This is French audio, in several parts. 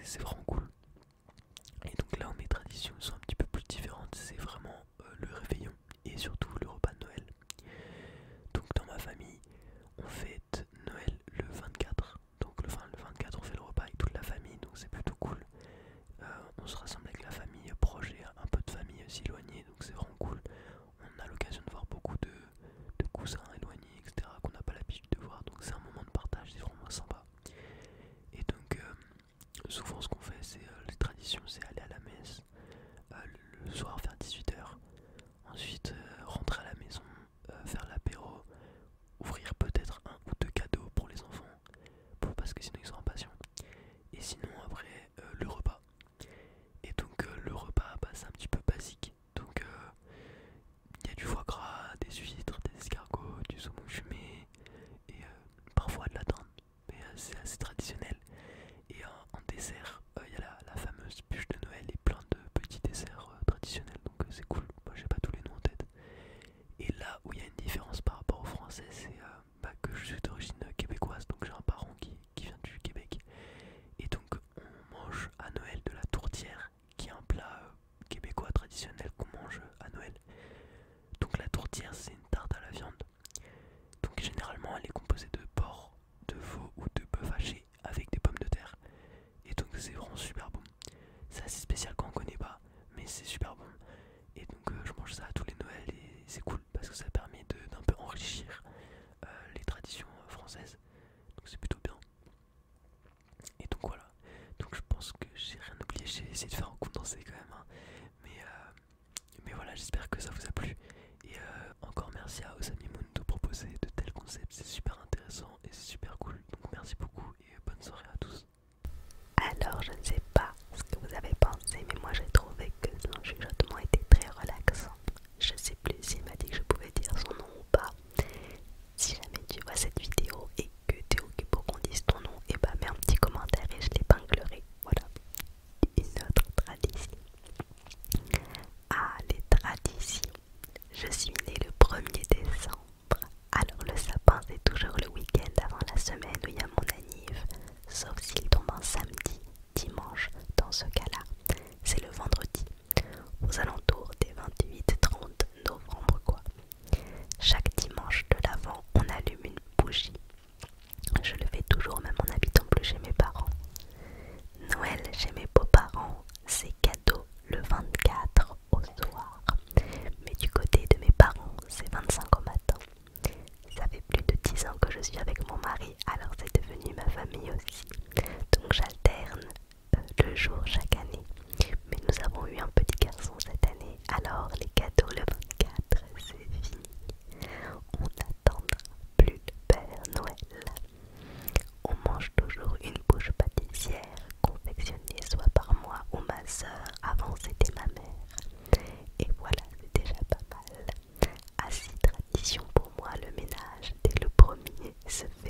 c'est vraiment cool. Et donc là où mes traditions sont un petit peu plus différentes, c'est vraiment le réveillon et surtout le repas de Noël. Donc dans ma famille, on fête Noël le 24. Donc le 24 on fait le repas avec toute la famille, donc c'est plutôt cool. On se rassemble avec la famille proche et un peu de famille aussi éloignée, donc c'est vraiment cool. On a l'occasion de voir beaucoup de cousins éloignés, etc. qu'on n'a pas l'habitude de voir, donc c'est un moment de partage, c'est vraiment sympa. Et donc souvent ce qu'on fait, c'est les traditions, c'est aller à la messe le soir vers 18 h. Ensuite rentrer à la maison, faire l'apéro, ouvrir peut-être un ou deux cadeaux pour les enfants, parce que sinon ils sont impatients. Et sinon après le repas. Et donc le repas, c'est un petit peu basique. Donc il y a du foie gras, des huîtres, des escargots, du saumon fumé et parfois de la dinde. Mais c'est assez traditionnel. Et en dessert, il y a la fameuse bûche de Noël et plein de petits desserts traditionnels. Donc c'est cool. Moi j'ai pas tous les noms en tête. Et là où il y a une différence par rapport aux Français, c'est que je suis d'origine québécoise. Donc j'ai un parent qui vient du Québec. Et donc on mange à Noël de la tourtière, qui est un plat québécois traditionnel qu'on mange à Noël. Donc la tourtière, c'est une tarte à la viande. Donc généralement elle est composée de porc, de veau ou de bœuf haché avec des pommes de terre. Et donc c'est vraiment super bon. C'est assez spécial quand on connaît pas, mais c'est super bon. Et donc je mange ça à tous les Noëls et c'est cool parce que ça permet d'un peu enrichir les traditions françaises. Donc c'est plutôt bien. Et donc voilà. Donc je pense que j'ai rien oublié, j'ai essayé de faire un condensé quand même. Hein. Mais voilà, j'espère que ça vous a plu. Et encore merci à Osami Moon de proposer de tels concepts, c'est super intéressant et c'est super cool. Donc merci beaucoup et bonne soirée à tous. Alors, je ne sais pas ce que vous avez pensé, mais moi j'ai trouvé que son chuchotement était très relaxant. Je sais plus s'il m'a dit que je pouvais dire son nom ou pas. Si jamais tu vois cette vidéo et que tu es occupé pour qu'on dise ton nom, et bah mets un petit commentaire et je l'épinglerai. Voilà, une autre tradition. Ah, les traditions. Je suis née le 1er décembre. Alors le sapin c'est toujours le week-end avant la semaine où il y a mon anniv. Sauf s'il tombe un samedi, dimanche, dans ce cas-là, c'est le vendredi, aux alentours des 28-30 novembre quoi. Chaque dimanche de l'Avent, on allume une bougie. Je le fais toujours même en habitant plus chez mes parents. Noël chez mes beaux-parents, c'est cadeau le 24 au soir. Mais du côté de mes parents, c'est 25 au matin. Ça fait plus de 10 ans que je suis avec mon mari, alors c'est devenu ma famille aussi. Donc j'alterne le jour chaque année. Mais nous avons eu un petit garçon cette année, alors les cadeaux le 24, c'est fini. On n'attendra plus le Père Noël. On mange toujours une bouche pâtissière confectionnée soit par moi ou ma soeur, avant c'était ma mère. Et voilà, c'est déjà pas mal. À 6 traditions pour moi, le ménage dès le premier se fait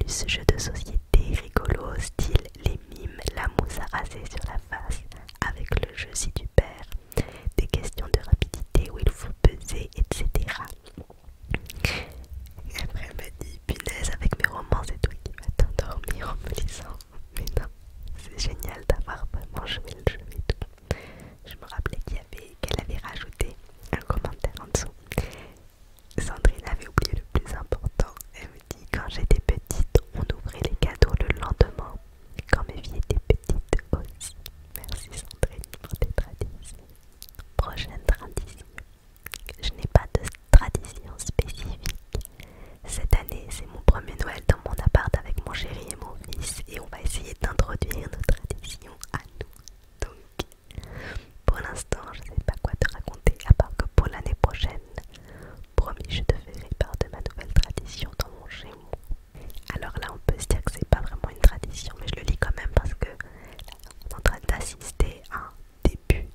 plus jeux de société rigolos, style les mimes, la mousse à raser sur la face, avec le jeu si tu perds, des questions de rapidité où il faut peser, etc. Et après elle m'a dit, punaise, avec mes romans c'est toi qui vas t'endormir en me lisant. Mais non, c'est génial d'avoir vraiment joué le jeu et tout. Je me rappelais qu'elle avait rajouté un commentaire en dessous. Sandrine avait oublié le plus important. Elle me dit, quand j'étais petite, on ouvrait les cadeaux le lendemain. Quand mes filles étaient petites aussi. Merci Sandrine pour tes traditions. Prochaine tradition. Je n'ai pas de tradition spécifique. Cette année, c'est mon premier Noël dans mon appart avec mon chéri et mon fils et on va essayer d'introduire nos traditions à nous. Donc, pour l'instant, je ne sais pas quoi te raconter à part que pour l'année prochaine, promis, je te ferai part de ma nouvelle tradition dans mon chez moi. Alors là, on peut se dire que c'est pas vraiment une tradition, mais je le lis quand même parce que on est en train d'assister à un début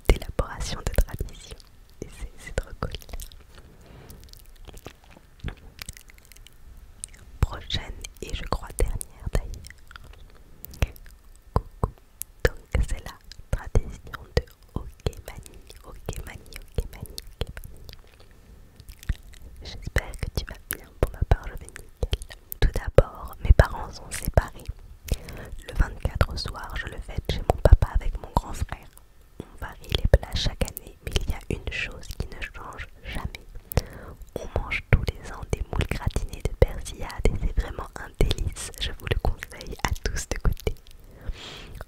d'élaboration de tradition. Et c'est trop cool. Prochaine et je crois dernière d'ailleurs. Coucou. Donc c'est la tradition de Okemani. Okemani, Okemani, Okemani. J'espère que tu vas bien. Pour ma part, je vais nickel. Tout d'abord, mes parents sont séparés. Le 24 au soir, je le fête chez mon papa avec mon grand frère. On varie les plats chaque année, mais il y a une chose qui ne change jamais. On mange tous les ans des moules gratinées de persillade et c'est vraiment un délice. Je vous le conseille à tous de goûter.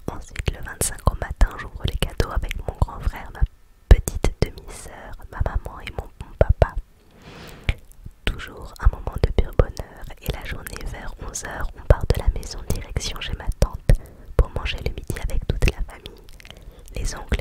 Ensuite, le 25 au matin, j'ouvre les cadeaux avec mon grand frère, ma petite demi-sœur, ma maman et mon papa. Toujours un moment de pur bonheur et la journée vers 11 h, on part de la maison direction chez ma tante pour manger le midi avec toute la famille. Les oncles